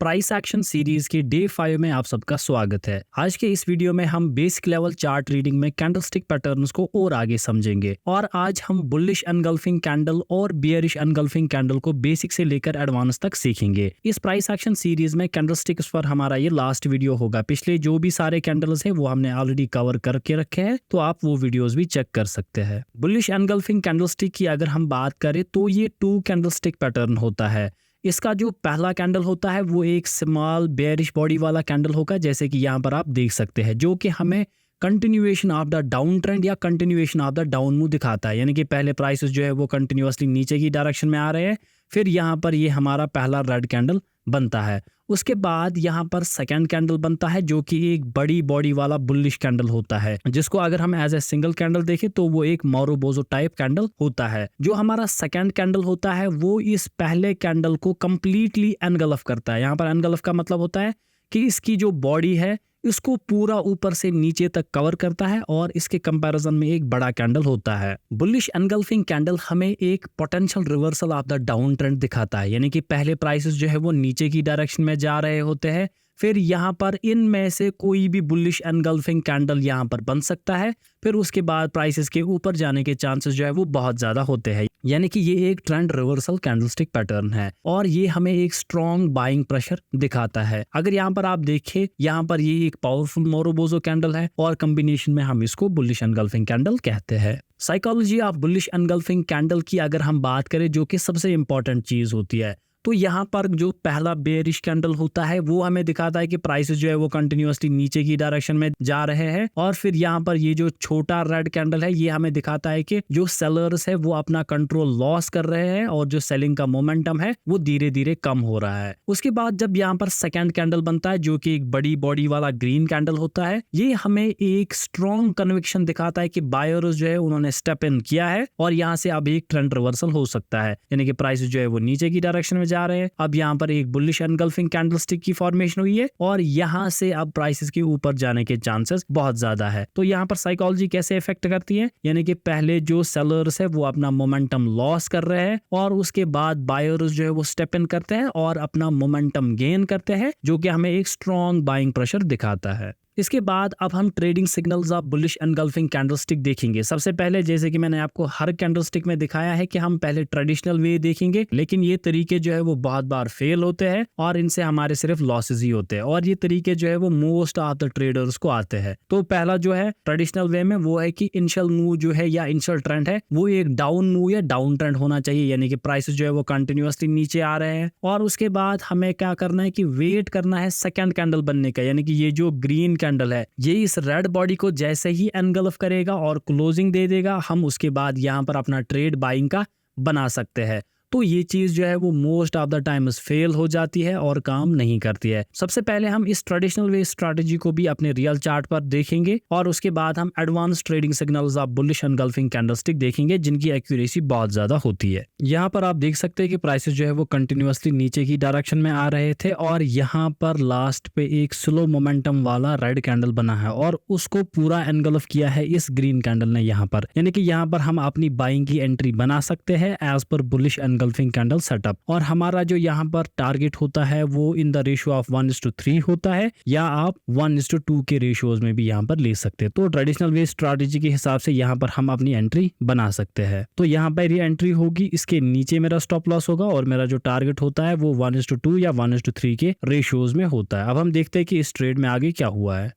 Price action series के day 5 में आप सबका स्वागत है। आज के इस वीडियो में हम बेसिक लेवल चार्ट रीडिंग में कैंडलस्टिक पैटर्न्स को और आगे समझेंगे और आज हम बुलिश एनगल्फिंग कैंडल और बियरिश एनगल्फिंग कैंडल को बेसिक से लेकर एडवांस तक सीखेंगे। इस प्राइस एक्शन सीरीज में कैंडलस्टिक्स पर हमारा ये लास्ट वीडियो होगा। पिछले जो भी सारे कैंडल्स है वो हमने ऑलरेडी कवर करके रखे हैं, तो आप वो वीडियोस भी चेक कर सकते हैं। बुलिश एनगल्फिंग कैंडलस्टिक की अगर हम बात करें तो ये 2 कैंडलस्टिक पैटर्न होता है। इसका जो पहला कैंडल होता है वो एक स्मॉल बेयरिश बॉडी वाला कैंडल होगा, जैसे कि यहाँ पर आप देख सकते हैं, जो कि हमें continuation of the down trend या continuation of the down move दिखाता है। यानी कि पहले प्राइसेस जो है वो कंटिन्यूअसली नीचे की डायरेक्शन में आ रहे हैं, फिर यहाँ पर ये हमारा पहला रेड कैंडल बनता है। उसके बाद यहाँ पर सेकंड कैंडल बनता है जो कि एक बड़ी बॉडी वाला बुलिश कैंडल होता है, जिसको अगर हम एज ए सिंगल कैंडल देखें तो वो एक मोरोबोजो टाइप कैंडल होता है। जो हमारा सेकंड कैंडल होता है वो इस पहले कैंडल को कंप्लीटली एनगल्फ करता है। यहाँ पर एनगल्फ का मतलब होता है कि इसकी जो बॉडी है इसको पूरा ऊपर से नीचे तक कवर करता है और इसके कंपैरिजन में एक बड़ा कैंडल होता है। बुलिश एनगल्फिंग कैंडल हमें एक potential reversal of the down trend दिखाता है, यानी कि पहले प्राइसेस जो है वो नीचे की डायरेक्शन में जा रहे होते हैं, फिर यहाँ पर इनमें से कोई भी बुलिश एनगल्फिंग कैंडल यहाँ पर बन सकता है, फिर उसके बाद प्राइसेस के ऊपर जाने के चांसेस जो है वो बहुत ज्यादा होते हैं। यानी कि ये एक ट्रेंड रिवर्सल कैंडलस्टिक पैटर्न है और ये हमें एक स्ट्रॉन्ग बाइंग प्रेशर दिखाता है। अगर यहाँ पर आप देखें, यहाँ पर ये एक पावरफुल मोरोबोजो कैंडल है और कॉम्बिनेशन में हम इसको बुलिश एनगल्फिंग कैंडल कहते हैं। Psychology of bullish engulfing candle की अगर हम बात करें, जो कि सबसे इंपॉर्टेंट चीज होती है, तो यहाँ पर जो पहला बेयरिश कैंडल होता है वो हमें दिखाता है कि प्राइसेस जो है वो कंटिन्यूअसली नीचे की डायरेक्शन में जा रहे हैं, और फिर यहाँ पर ये जो छोटा रेड कैंडल है ये हमें दिखाता है कि जो सेलर्स है वो अपना कंट्रोल लॉस कर रहे हैं और जो सेलिंग का मोमेंटम है वो धीरे धीरे कम हो रहा है। उसके बाद जब यहाँ पर सेकेंड कैंडल बनता है जो कि एक बड़ी बॉडी वाला ग्रीन कैंडल होता है, ये हमें एक स्ट्रॉन्ग कन्विक्शन दिखाता है कि बायर्स जो है उन्होंने स्टेप इन किया है और यहाँ से अब एक ट्रेंड रिवर्सल हो सकता है, यानी कि प्राइसेस जो है वो नीचे की डायरेक्शन में जा रहे हैं। अब यहाँ पर एक बुलिश एनगल्फिंग कैंडलस्टिक की फॉर्मेशन हुई है और यहाँ से अब प्राइसेस के ऊपर जाने के चांसेस बहुत ज्यादा है। तो यहाँ पर साइकोलॉजी कैसे इफेक्ट करती है, यानी कि पहले जो सेलर्स है वो अपना मोमेंटम लॉस कर रहे हैं और उसके बाद बायर्स जो है वो स्टेप इन करते हैं और अपना मोमेंटम गेन करते हैं, जो कि हमें एक स्ट्रॉन्ग बाइंग प्रेशर दिखाता है। इसके बाद अब हम trading signals of bullish engulfing candlestick देखेंगे। सबसे पहले जैसे कि मैंने आपको हर कैंडलस्टिक में दिखाया है कि हम पहले ट्रेडिशनल वे देखेंगे, लेकिन ये तरीके जो है वो बहुत बार फेल होते हैं और इनसे हमारे सिर्फ लॉसेस ही होते हैं, और ये तरीके जो है वो मोस्ट ऑफ द ट्रेडर्स को आते हैं। तो पहला जो है ट्रेडिशनल वे में वो है कि इनिशियल मूव जो है या इनिशियल ट्रेंड है वो एक डाउन मूव या डाउन ट्रेंड होना चाहिए, यानी कि प्राइसेस जो है वो कंटिन्यूअसली नीचे आ रहे हैं, और उसके बाद हमें क्या करना है कि वेट करना है सेकेंड कैंडल बनने का, यानी कि ये जो ग्रीन कैंडल है ये इस रेड बॉडी को जैसे ही एनगल्फ करेगा और क्लोजिंग दे देगा, हम उसके बाद यहाँ पर अपना ट्रेड बाइंग का बना सकते हैं। तो ये चीज जो है वो most of the times fail हो जाती है और काम नहीं करती है। सबसे पहले हम इस ट्रेडिशनल वे स्ट्रेटजी को भी अपने रियल चार्ट पर देखेंगे और उसके बाद हम advance trading signals of bullish engulfing candlestick देखेंगे, जिनकी एक्यूरेसी बहुत ज्यादा होती है। यहाँ पर आप देख सकते हैं कि प्राइसेस जो है वो कंटिन्यूअसली नीचे की डायरेक्शन में आ रहे थे और यहाँ पर लास्ट पे एक स्लो मोमेंटम वाला रेड कैंडल बना है और उसको पूरा एनगल्फ किया है इस ग्रीन कैंडल ने यहाँ पर, यानी कि यहाँ पर हम अपनी बाइंग की एंट्री बना सकते हैं as per bullish engulfing candle setup. और हमारा जो यहाँ पर टारगेट होता है वो इन द रेशियो ऑफ 1:3 होता है, या आप 1:2 के रेशियोज में भी यहाँ पर ले सकते हैं। तो ट्रेडिशनल वे स्ट्रैटेजी के हिसाब से यहाँ पर हम अपनी एंट्री बना सकते हैं। तो यहाँ पर ये एंट्री होगी, इसके नीचे मेरा स्टॉप लॉस होगा और मेरा जो टारगेट होता है वो 1:2 या 1:3 के रेशियोज में होता है। अब हम देखते हैं कि इस ट्रेड में आगे क्या हुआ है।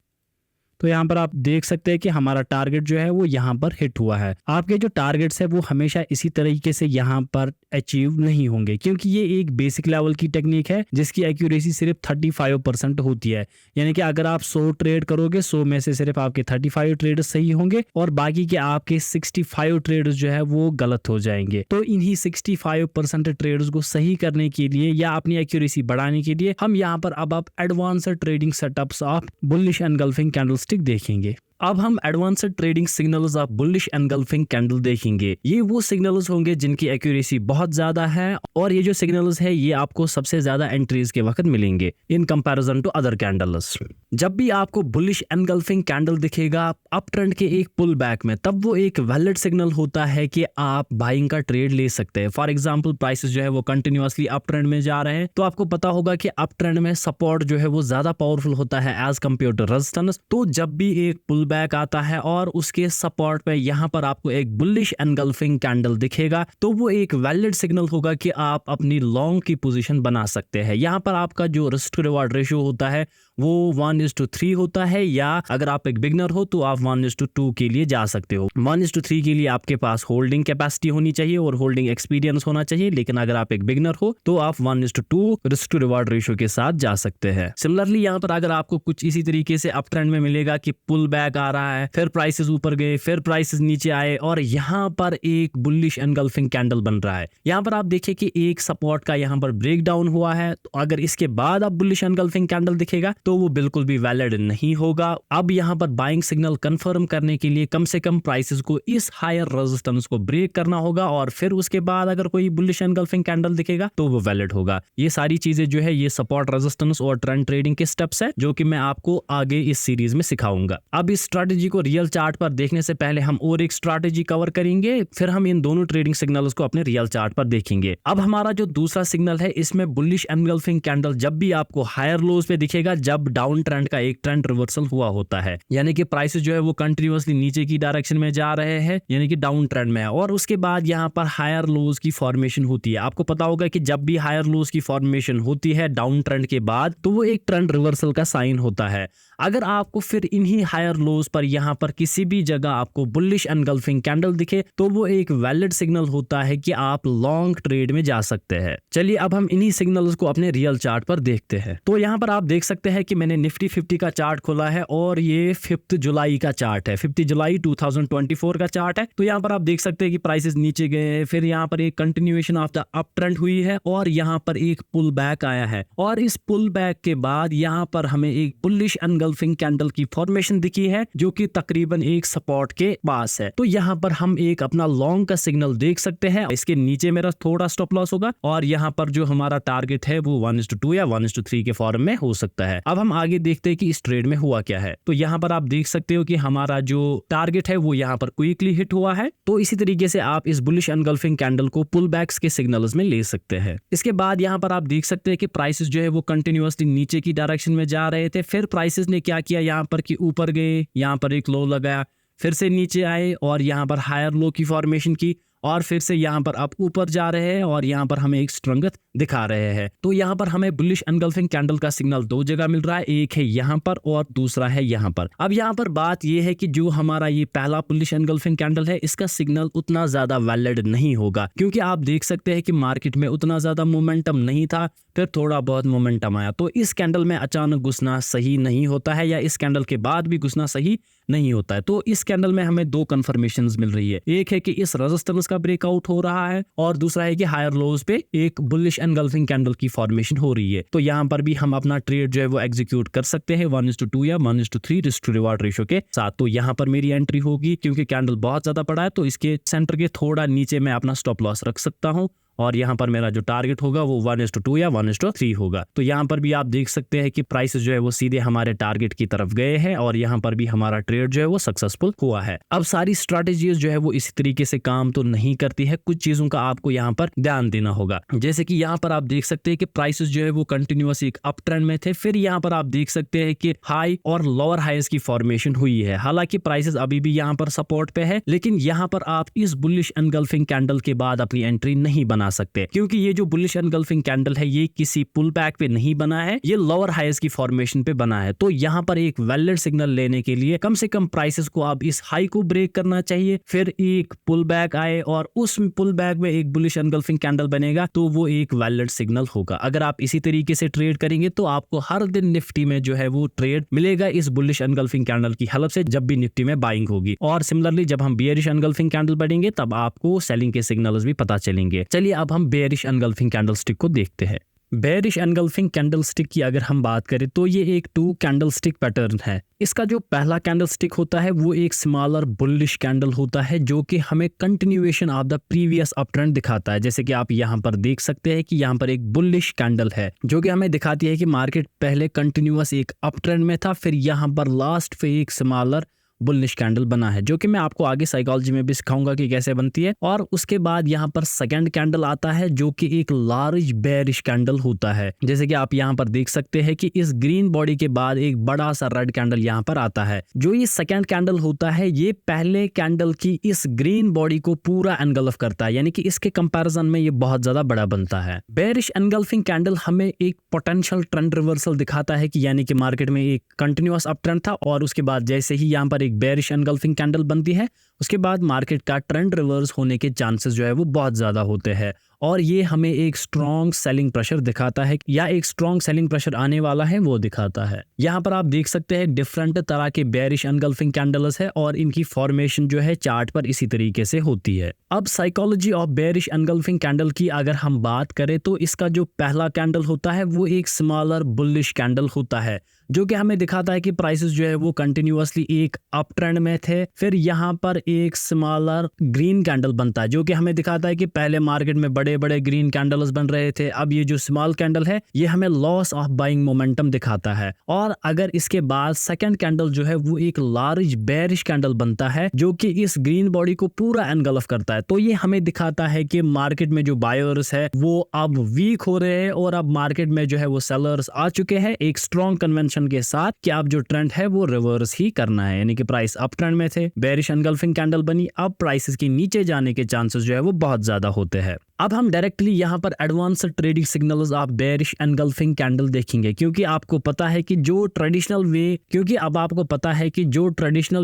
तो यहाँ पर आप देख सकते हैं कि हमारा टारगेट जो है वो यहाँ पर हिट हुआ है। आपके जो टारगेट्स है वो हमेशा इसी तरीके से यहाँ पर अचीव नहीं होंगे, क्योंकि ये एक बेसिक लेवल की टेक्निक है जिसकी एक्यूरेसी सिर्फ 35% होती है, यानी कि अगर आप 100 ट्रेड करोगे 100 में से सिर्फ आपके 35 ट्रेड सही होंगे और बाकी के आपके 65 ट्रेड्स जो है वो गलत हो जाएंगे। तो इन्हीं 65% ट्रेड्स को सही करने के लिए या अपनी एक्यूरेसी बढ़ाने के लिए हम यहाँ पर अब advance trading setups of bullish engulfing candlestick देखेंगे। अब हम advanced trading signals of bullish engulfing candle देखेंगे। ये वो सिग्नल्स होंगे जिनकी एक्यूरेसी बहुत ज्यादा है और ये जो सिग्नल्स है ये आपको सबसे ज्यादा एंट्रीज के वक्त मिलेंगे in comparison to other candles. जब भी आपको बुलिश एनगल्फिंग कैंडल दिखेगा अप ट्रेंड के एक पुल बैक में, तब वो एक वैलिड सिग्नल होता है कि आप बाइंग का ट्रेड ले सकते हैं। फॉर एग्जांपल प्राइसेस जो है वो कंटिन्यूअसली अप ट्रेंड में जा रहे हैं, तो आपको पता होगा कि अप ट्रेंड में सपोर्ट जो है वो ज्यादा पावरफुल होता है एज कंपेयर टू रेजिस्टेंस। तो जब भी एक पुल बैक आता है और उसके सपोर्ट पे यहाँ पर आपको एक बुलिश एनगल्फिंग कैंडल दिखेगा, तो वो एक वैलिड सिग्नल होगा कि आप अपनी लॉन्ग की पोजीशन बना सकते हैं। यहाँ पर आपका जो रिस्क टू रिवार्ड रेशियो होता है वो 1:3 होता है, या अगर आप एक बिगनर हो तो आप 1:2 के लिए जा सकते हो। 1:3 के लिए आपके पास होल्डिंग कैपेसिटी होनी चाहिए और होल्डिंग एक्सपीरियंस होना चाहिए, लेकिन अगर आप एक बिगनर हो तो आप 1:2 रिस्क टू रिवार्ड रेशियो के साथ जा सकते हैं। सिमिलरली यहाँ पर अगर आपको कुछ इसी तरीके से अप ट्रेंड में मिलेगा कि पुल बैक आ रहा है, फिर प्राइसेस ऊपर गए, फिर प्राइसेस नीचे आए और यहाँ पर एक बुलिश एनगल्फिंग कैंडल बन रहा है। यहाँ पर आप देखिए कि एक सपोर्ट का यहाँ पर ब्रेक डाउन हुआ है, तो अगर इसके बाद आप बुलिश एनगल्फिंग कैंडल दिखेगा तो वो बिल्कुल भी वैलिड नहीं होगा। अब यहाँ पर बाइंग सिग्नल कंफर्म करने के लिए कम से कम प्राइसेस को इस हायर रेजिस्टेंस को ब्रेक करना होगा और फिर उसके बाद अगर कोई बुलिश एनगल्फिंग कैंडल दिखेगा तो वो वैलिड होगा। ये सारी चीजें जो है ये सपोर्ट, रेजिस्टेंस और ट्रेंड ट्रेडिंग के स्टेप्स है जो कि मैं आपको आगे इस सीरीज में सिखाऊंगा। अब इस स्ट्रेटेजी को रियल चार्ट पर देखने से पहले हम और एक स्ट्रेटेजी कवर करेंगे, फिर हम इन दोनों ट्रेडिंग सिग्नल्स को अपने रियल चार्ट पर देखेंगे। अब हमारा जो दूसरा सिग्नल है इसमें बुलिश एनगल्फिंग कैंडल जब भी आपको हायर लोज पे दिखेगा जब डाउन ट्रेंड का एक ट्रेंड रिवर्सल हुआ होता है, यानी कि प्राइसेस जो है वो कंटिन्यूअसली नीचे की डायरेक्शन में जा रहे हैं, यानी कि डाउन ट्रेंड में है, और उसके बाद यहाँ पर हायर लोज की फॉर्मेशन होती है। आपको पता होगा कि जब भी हायर लोज की फॉर्मेशन होती है डाउन ट्रेंड के बाद तो वो एक ट्रेंड रिवर्सल का साइन होता है। अगर आपको फिर इन्हीं हायर लोज पर यहाँ पर किसी भी जगह आपको बुलिश एनगल्फिंग कैंडल दिखे तो वो एक वैलिड सिग्नल होता है कि आप लॉन्ग ट्रेड में जा सकते हैं। चलिए अब हम इन्हीं सिग्नल्स को अपने रियल चार्ट पर देखते हैं। तो यहाँ पर आप देख सकते हैं कि मैंने निफ्टी 50 का चार्ट खोला है और ये 5 जुलाई का चार्ट है, 5 जुलाई 2024 का चार्ट है। तो यहाँ पर आप देख सकते हैं कि प्राइसेस नीचे गए, फिर यहाँ पर एक continuation of the up trend हुई है और यहाँ पर एक पुल बैक आया है, और इस पुल बैक के बाद यहाँ पर हमें एक बुलिश एनगल्फिंग कैंडल की फॉर्मेशन दिखी है जो कि तकरीबन एक सपोर्ट के पास है। तो यहाँ पर हम एक अपना लॉन्ग का सिग्नल देख सकते हैं। इसके नीचे मेरा थोड़ा स्टॉप लॉस होगा और यहाँ पर जो हमारा टारगेट है वो 1:2 या 1:3 के फॉर्म में हो सकता है। अब हम आगे देखते हैं कि इस ट्रेड में हुआ क्या है। तो यहाँ पर आप देख सकते हो कि हमारा जो टारगेट है वो यहाँ पर क्विकली हिट हुआ है। तो इसी तरीके से आप इस बुलिश एनगल्फिंग कैंडल को पुल बैक्स के सिग्नल्स में ले सकते हैं। इसके बाद यहाँ पर आप देख सकते हैं कि प्राइसेस जो है वो कंटिन्यूअसली नीचे की डायरेक्शन में जा रहे थे, फिर प्राइसेस ने क्या किया, यहाँ पर कि ऊपर गए, यहाँ पर एक लो लगाया, फिर से नीचे आए और यहाँ पर हायर लो की फॉर्मेशन की, और फिर से यहाँ पर आप ऊपर जा रहे हैं और यहाँ पर हमें एक स्ट्रेंथ दिखा रहे हैं। तो यहाँ पर हमें बुलिश एनगल्फिंग कैंडल का सिग्नल दो जगह मिल रहा है, एक है यहाँ पर और दूसरा है यहाँ पर। अब यहाँ पर बात यह है कि जो हमारा ये पहला बुलिश एनगल्फिंग कैंडल है इसका सिग्नल उतना ज्यादा वैलिड नहीं होगा, क्योंकि आप देख सकते हैं कि मार्केट में उतना ज्यादा मोमेंटम नहीं था, फिर थोड़ा बहुत मोमेंटम आया। तो इस कैंडल में अचानक घुसना सही नहीं होता है, या इस कैंडल के बाद भी घुसना सही नहीं होता है। तो इस कैंडल में हमें दो कंफर्मेशंस मिल रही है, एक है कि इस रेजिस्टेंस का ब्रेकआउट हो रहा है और दूसरा है कि हायर लोज पे एक बुलिश एनगल्फिंग कैंडल की फॉर्मेशन हो रही है। तो यहाँ पर भी हम अपना ट्रेड जो है वो एग्जीक्यूट कर सकते हैं 1:2 या 1:3 रिस्क टू रिवार्ड रेशियो के साथ। तो यहाँ पर मेरी एंट्री होगी, क्योंकि कैंडल बहुत ज्यादा बड़ा है तो इसके सेंटर के थोड़ा नीचे मैं अपना स्टॉप लॉस रख सकता हूँ, और यहाँ पर मेरा जो टारगेट होगा वो 1:2 या 1:3 होगा। तो यहाँ पर भी आप देख सकते हैं कि प्राइसेस जो है वो सीधे हमारे टारगेट की तरफ गए हैं और यहाँ पर भी हमारा ट्रेड जो है वो सक्सेसफुल हुआ है। अब सारी स्ट्रैटेजीज जो है वो इसी तरीके से काम तो नहीं करती है, कुछ चीजों का आपको यहाँ पर ध्यान देना होगा। जैसे कि यहाँ पर आप देख सकते हैं कि प्राइसेस जो है वो कंटिन्यूअस एक अप ट्रेंड में थे, फिर यहाँ पर आप देख सकते हैं कि हाई और लोअर हाईज की फॉर्मेशन हुई है। हालांकि प्राइसेस अभी भी यहाँ पर सपोर्ट पे है, लेकिन यहाँ पर आप इस बुलिश एनगल्फिंग कैंडल के बाद अपनी एंट्री नहीं बना सकते, क्योंकि ये जो बुलिश एनगल्फिंग कैंडल है ये किसी पुल बैक पे नहीं बना है, ये लोअर हाईज की फॉर्मेशन पे बना है। तो यहाँ पर एक वैलिड सिग्नल लेने के लिए कम से कम प्राइसेस को आप इस हाई को ब्रेक करना चाहिए, फिर एक पुल बैक आए और उस पुल बैक में एक बुलिश एनगल्फिंग कैंडल बनेगा, तो वो एक वैलिड सिग्नल होगा। अगर आप इसी तरीके से ट्रेड करेंगे तो आपको हर दिन निफ्टी में जो है वो ट्रेड मिलेगा इस बुलिश एनगल्फिंग कैंडल की हेल्प से, जब भी निफ्टी में बाइंग होगी। और सिमिलरली जब हम बेयरिश एनगल्फिंग कैंडल बढ़ेंगे तब आपको सेलिंग के सिग्नल्स भी पता चलेंगे। चलिए अब हम बेयरिश एनगल्फिंग कैंडलस्टिक को देखते हैं। बेयरिश एनगल्फिंग कैंडलस्टिक की अगर हम बात करें तो ये एक 2 कैंडलस्टिक पैटर्न है। इसका जो पहला कैंडलस्टिक होता है वो एक स्मॉलर बुलिश कैंडल होता है जो कि हमें continuation of the previous up trend दिखाता है। जैसे कि आप यहाँ पर देख सकते हैं कि यहाँ पर एक बुलिश कैंडल है जो कि हमें दिखाती है कि मार्केट पहले कंटिन्यूअस एक अप ट्रेंड में था, फिर यहाँ पर लास्ट पे एक स्मॉलर बुलिश कैंडल बना है, जो कि मैं आपको आगे साइकोलॉजी में भी सिखाऊंगा कि कैसे बनती है। और उसके बाद यहाँ पर सेकंड कैंडल आता है जो कि एक लार्ज बेयरिश कैंडल होता है। जैसे कि आप यहाँ पर देख सकते हैं कि इस ग्रीन बॉडी के बाद एक बड़ा सा रेड कैंडल यहाँ पर आता है। जो ये सेकंड कैंडल होता है ये पहले कैंडल की इस ग्रीन बॉडी को पूरा एनगल्फ करता है, यानी कि इसके कंपैरिजन में ये बहुत ज्यादा बड़ा बनता है। बेयरिश एनगल्फिंग कैंडल हमें एक पोटेंशियल ट्रेंड रिवर्सल दिखाता है कि यानी कि मार्केट में एक कंटिन्यूअस अप ट्रेंड था और उसके बाद जैसे ही यहाँ पर एक बेयरिश एनगल्फिंग कैंडल बनती है उसके बाद मार्केट का ट्रेंड रिवर्स होने के चांसेस जो है वो बहुत ज्यादा होते हैं और ये हमें एक स्ट्रॉन्ग सेलिंग प्रेशर दिखाता है या एक स्ट्रॉन्ग सेलिंग प्रेशर आने वाला है वो दिखाता है। यहाँ पर आप देख सकते हैं डिफरेंट तरह के बेयरिश एनगल्फिंग कैंडल्स है और इनकी फॉर्मेशन जो है चार्ट पर इसी तरीके से होती है। अब psychology of bearish engulfing candle की अगर हम बात करें तो इसका जो पहला कैंडल होता है वो एक स्मॉलर बुलिश कैंडल होता है जो कि हमें दिखाता है कि प्राइसेस जो है वो कंटिन्यूअसली एक अप ट्रेंड में थे। फिर यहाँ पर एक स्मॉलर ग्रीन कैंडल बनता है जो कि हमें दिखाता है कि पहले मार्केट में बड़े बड़े ग्रीन कैंडल्स बन रहे थे, अब ये जो स्मॉल कैंडल है ये हमें लॉस ऑफ बाइंग मोमेंटम दिखाता है। और अगर इसके बाद सेकंड कैंडल जो है वो एक लार्ज बेयरिश कैंडल बनता है जो कि इस ग्रीन बॉडी को पूरा एनगल्फ करता है, तो ये हमें दिखाता है कि मार्केट में जो बायर्स है वो अब वीक हो रहे हैं और अब मार्केट में जो है वो सेलर्स आ चुके हैं एक स्ट्रॉन्ग कन्वेंशन के साथ कि अब जो ट्रेंड है वो रिवर्स ही करना है, यानी कि प्राइस अप ट्रेंड में थे, बेयरिश एनगल्फिंग कैंडल बनी, अब प्राइसेस की नीचे जाने के चांसेस जो है वो बहुत ज्यादा होते हैं। अब हम डायरेक्टली यहाँ पर advance trading signals of bearish engulfing candle देखेंगे क्योंकि आपको पता है कि जो ट्रेडिशनल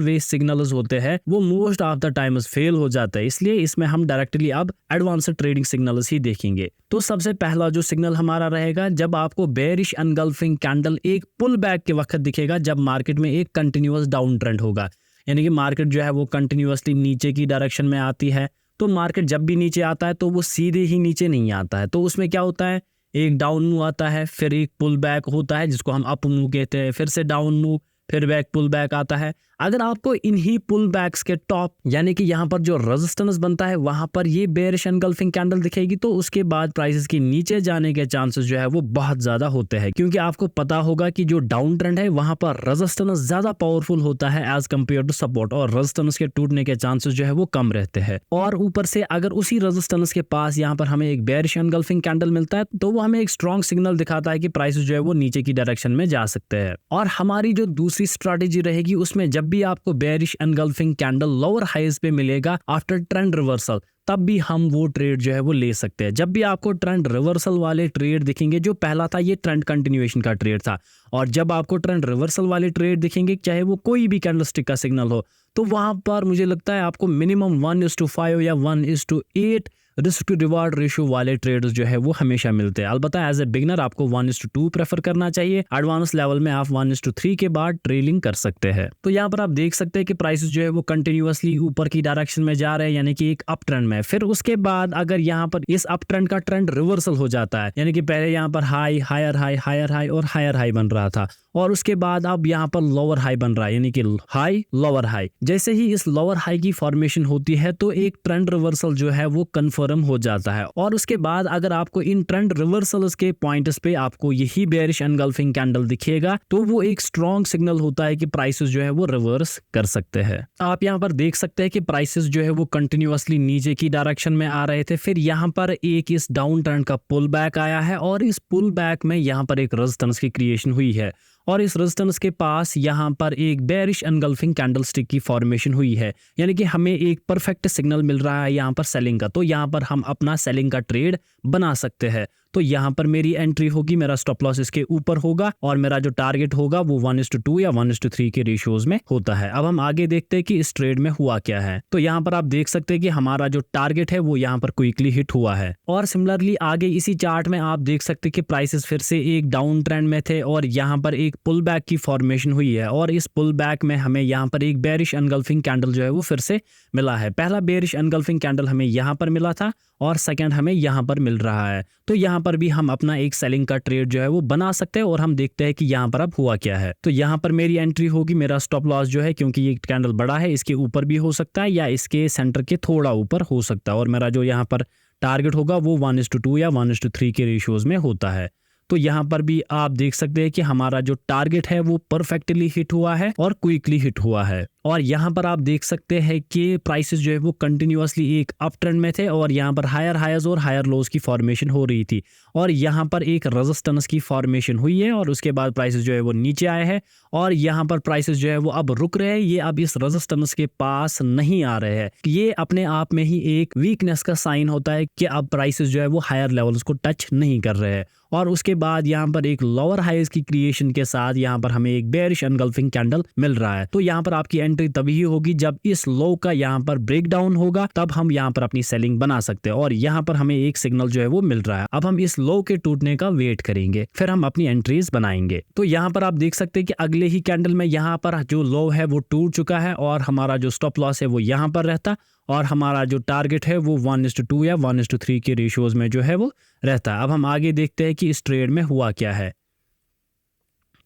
वे सिग्नल्स होते हैं वो most of the times fail हो जाता है, इसलिए इसमें हम डायरेक्टली अब एडवांस ट्रेडिंग सिग्नल्स ही देखेंगे। तो सबसे पहला जो सिग्नल हमारा रहेगा जब आपको बेयरिश एनगल्फिंग कैंडल एक पुल बैक के वक्त दिखेगा जब मार्केट में एक कंटिन्यूअस डाउन ट्रेंड होगा, यानी कि मार्केट जो है वो कंटिन्यूअसली नीचे की डायरेक्शन में आती है। तो मार्केट जब भी नीचे आता है तो वो सीधे ही नीचे नहीं आता है, तो उसमें क्या होता है एक डाउन मूव आता है, फिर एक पुल बैक होता है जिसको हम अप मूव कहते हैं, फिर से डाउन मूव, फिर बैक पुल बैक आता है। अगर आपको इन्हीं पुल बैक्स के टॉप यानी कि यहाँ पर जो रेजिस्टेंस बनता है वहां पर ये बेयरिश एनगल्फिंग कैंडल दिखेगी तो उसके बाद प्राइसेस के नीचे जाने के चांसेस जो है वो बहुत ज्यादा होते हैं, क्योंकि आपको पता होगा कि जो डाउन ट्रेंड है वहां पर रेजिस्टेंस ज्यादा पावरफुल होता है एज कम्पेयर टू सपोर्ट और रेजिस्टेंस के टूटने के चांसेस जो है वो कम रहते हैं। और ऊपर से अगर उसी रेजिस्टेंस के पास यहाँ पर हमें एक बेयरिश एनगल्फिंग कैंडल मिलता है तो वो हमें एक स्ट्रॉन्ग सिग्नल दिखाता है कि प्राइसेस जो है वो नीचे की डायरेक्शन में जा सकते हैं। और हमारी जो दूसरी स्ट्रैटेजी रहेगी उसमें जब भी आपको bearish engulfing candle lower highs पे मिलेगा आफ्टर ट्रेंड रिवर्सल तब भी हम वो ट्रेड जो है वो ले सकते हैं। जब भी आपको ट्रेंड रिवर्सल वाले ट्रेड दिखेंगे, जो पहला था ये ट्रेंड कंटिन्यूएशन का ट्रेड था, और जब आपको ट्रेंड रिवर्सल वाले ट्रेड दिखेंगे चाहे वो कोई भी कैंडलस्टिक का सिग्नल हो तो वहां पर मुझे लगता है आपको मिनिमम 1:5 या 1:8 रिस्क टू रिवार्ड रेशियो वाले ट्रेड्स जो है वो हमेशा मिलते हैं। अलबत्ता एज ए बिगनर आपको 1:2 प्रेफर करना चाहिए, एडवांस लेवल में आप 1:3 के बाद ट्रेलिंग कर सकते हैं। तो यहाँ पर आप देख सकते हैं कि प्राइसेस जो है वो कंटिन्यूअसली ऊपर की डायरेक्शन में जा रहे हैं, यानी कि एक अप ट्रेंड में। फिर उसके बाद अगर यहाँ पर इस अप ट्रेंड का ट्रेंड रिवर्सल हो जाता है, यानी कि पहले यहाँ पर high higher high higher high और हायर हाई बन रहा था और उसके बाद अब यहाँ पर लोअर हाई बन रहा है, यानी कि हाई लोअर हाई। जैसे ही इस लोअर हाई की फॉर्मेशन होती है तो एक ट्रेंड रिवर्सल जो है वो कंफर्म हो जाता है। और उसके बाद अगर आपको इन ट्रेंड रिवर्सल्स के पॉइंट्स पे आपको यही बेयरिश एनगल्फिंग कैंडल दिखेगा तो वो एक स्ट्रॉन्ग सिग्नल होता है कि प्राइसेस जो है वो रिवर्स कर सकते हैं। आप यहाँ पर देख सकते हैं कि प्राइसेस जो है वो कंटिन्यूअसली नीचे की डायरेक्शन में आ रहे थे, फिर यहाँ पर एक इस डाउन ट्रेंड का पुल बैक आया है और इस पुल बैक में यहाँ पर एक रेजिस्टेंस की क्रिएशन हुई है और इस रेजिस्टेंस के पास यहाँ पर एक बेयरिश एनगल्फिंग कैंडलस्टिक की फॉर्मेशन हुई है, यानी कि हमें एक परफेक्ट सिग्नल मिल रहा है यहाँ पर सेलिंग का। तो यहाँ पर हम अपना सेलिंग का ट्रेड बना सकते हैं। तो यहाँ पर मेरी एंट्री होगी, मेरा स्टॉप लॉस इसके ऊपर होगा और मेरा जो टारगेट होगा वो 1:2 या 1:3 के रेशियोज में होता है। अब हम आगे देखते हैं कि इस ट्रेड में हुआ क्या है। तो यहाँ पर आप देख सकते हैं कि हमारा जो टारगेट है वो यहाँ पर क्विकली हिट हुआ है। और सिमिलरली आगे इसी चार्ट में आप देख सकते हैं कि प्राइसेस फिर से एक डाउन ट्रेंड में थे और यहाँ पर एक पुल बैक की फॉर्मेशन हुई है और इस पुल बैक में हमें यहाँ पर एक बेयरिश एनगल्फिंग कैंडल जो है वो फिर से मिला है। पहला बेयरिश एनगल्फिंग कैंडल हमें यहाँ पर मिला था और सेकंड हमें यहाँ पर मिल रहा है। तो यहाँ पर भी हम अपना एक सेलिंग का ट्रेड जो है वो बना सकते हैं और हम देखते हैं कि यहाँ पर अब हुआ क्या है। तो यहाँ पर मेरी एंट्री होगी, मेरा स्टॉप लॉस जो है, क्योंकि ये कैंडल बड़ा है, इसके ऊपर भी हो सकता है या इसके सेंटर के थोड़ा ऊपर हो सकता है, और मेरा जो यहाँ पर टारगेट होगा वो 1:2 या 1:3 के रेशियोज में होता है। तो यहाँ पर भी आप देख सकते हैं कि हमारा जो टारगेट है वो परफेक्टली हिट हुआ है और क्विकली हिट हुआ है। और यहाँ पर आप देख सकते हैं कि प्राइसेस जो है वो कंटिन्यूअसली एक अप ट्रेंड में थे और यहाँ पर हायर हाईज और हायर लोज की फॉर्मेशन हो रही थी, और यहाँ पर एक रेजिस्टेंस की फॉर्मेशन हुई है और उसके बाद प्राइसेस जो है वो नीचे आए हैं और यहाँ पर प्राइसेस जो है वो अब रुक रहे हैं। ये अब इस रेजिस्टेंस के पास नहीं आ रहे हैं। ये अपने आप में ही एक वीकनेस का साइन होता है कि अब प्राइसेस जो है वो हायर लेवल्स को टच नहीं कर रहे हैं। और उसके बाद यहाँ पर एक लोअर हाइज की क्रिएशन के साथ यहाँ पर हमें एक बेयरिश एनगल्फिंग कैंडल मिल रहा है। तो यहाँ पर आपकी एंट्री तभी होगी जब इस लो का यहाँ पर ब्रेक डाउन होगा, तब हम यहाँ पर अपनी सेलिंग बना सकते हैं। और यहाँ पर हमें एक सिग्नल जो है वो मिल रहा है। अब हम इस लो के टूटने का वेट करेंगे, फिर हम अपनी एंट्रीज बनाएंगे। तो यहाँ पर आप देख सकते हैं कि अगले ही कैंडल में यहाँ पर जो लो है वो टूट चुका है और हमारा जो स्टॉप लॉस है वो यहाँ पर रहता और हमारा जो टारगेट है वो 1:2 या 1:3 के रेशियोज में जो है वो रहता है। अब हम आगे देखते हैं कि इस ट्रेड में हुआ क्या है।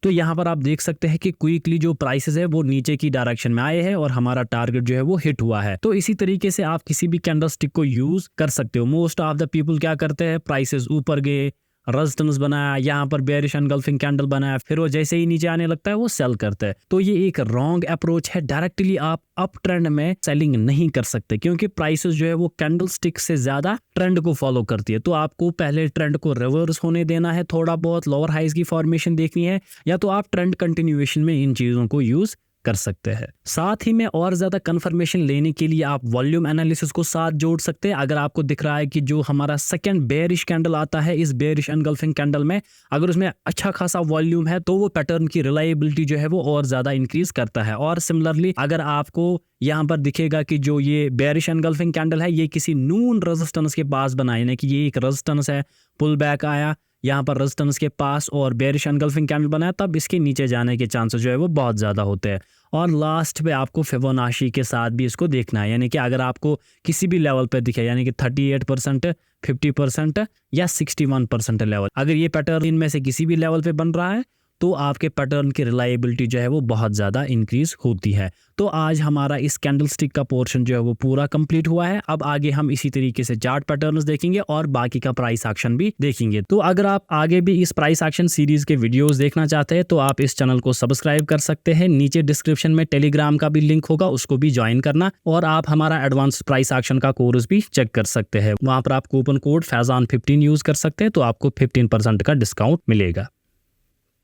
तो यहाँ पर आप देख सकते हैं कि क्विकली जो प्राइसेस है वो नीचे की डायरेक्शन में आए हैं और हमारा टारगेट जो है वो हिट हुआ है। तो इसी तरीके से आप किसी भी कैंडलस्टिक को यूज कर सकते हो। मोस्ट ऑफ द पीपल क्या करते हैं, प्राइसेस ऊपर गए, रेजिस्टेंस बनाया, यहाँ पर बेयरिश एनगल्फिंग कैंडल बनाया, फिर वो जैसे ही नीचे आने लगता है वो सेल करता है। तो ये एक रॉन्ग अप्रोच है। डायरेक्टली आप अप ट्रेंड में सेलिंग नहीं कर सकते क्योंकि प्राइसेस जो है वो कैंडलस्टिक से ज्यादा ट्रेंड को फॉलो करती है। तो आपको पहले ट्रेंड को रिवर्स होने देना है, थोड़ा बहुत लोअर हाइज की फॉर्मेशन देखनी है, या तो आप ट्रेंड कंटिन्यूएशन में इन चीजों को यूज कर सकते हैं। साथ ही में और ज्यादा कंफर्मेशन लेने के लिए आप वॉल्यूम एनालिसिस को साथ जोड़ सकते हैं। अगर आपको दिख रहा है कि जो हमारा सेकंड बेयरिश कैंडल आता है इस बेयरिश एनगल्फिंग कैंडल में, अगर उसमें अच्छा खासा वॉल्यूम है तो वो पैटर्न की रिलायबिलिटी जो है वो और ज्यादा इंक्रीज करता है। और सिमिलरली अगर आपको यहाँ पर दिखेगा कि जो ये बेयरिश एनगल्फिंग कैंडल है ये किसी नून रेजिस्टेंस के पास बना, यानी कि ये एक रेजिस्टेंस है, पुल बैक आया यहाँ पर रेजिस्टेंस के पास और बेयरिश एनगल्फिंग कैंडल बनाया, तब इसके नीचे जाने के चांसेस जो है वो बहुत ज़्यादा होते हैं। और लास्ट पे आपको फिबोनाची के साथ भी इसको देखना है, यानी कि अगर आपको किसी भी लेवल पे दिखे, यानी कि 38%, 50% या 61% लेवल, अगर ये पैटर्न इनमें से किसी भी लेवल पे बन रहा है तो आपके पैटर्न की रिलायबिलिटी जो है वो बहुत ज़्यादा इंक्रीज होती है। तो आज हमारा इस कैंडलस्टिक का पोर्शन जो है वो पूरा कंप्लीट हुआ है। अब आगे हम इसी तरीके से चार्ट पैटर्न्स देखेंगे और बाकी का प्राइस एक्शन भी देखेंगे। तो अगर आप आगे भी इस प्राइस एक्शन सीरीज के वीडियोस देखना चाहते हैं तो आप इस चैनल को सब्सक्राइब कर सकते हैं। नीचे डिस्क्रिप्शन में टेलीग्राम का भी लिंक होगा, उसको भी ज्वाइन करना, और आप हमारा एडवांस प्राइस एक्शन का कोर्स भी चेक कर सकते हैं। वहां पर आप कूपन कोड फैजान 15 यूज कर सकते हैं तो आपको 15% का डिस्काउंट मिलेगा।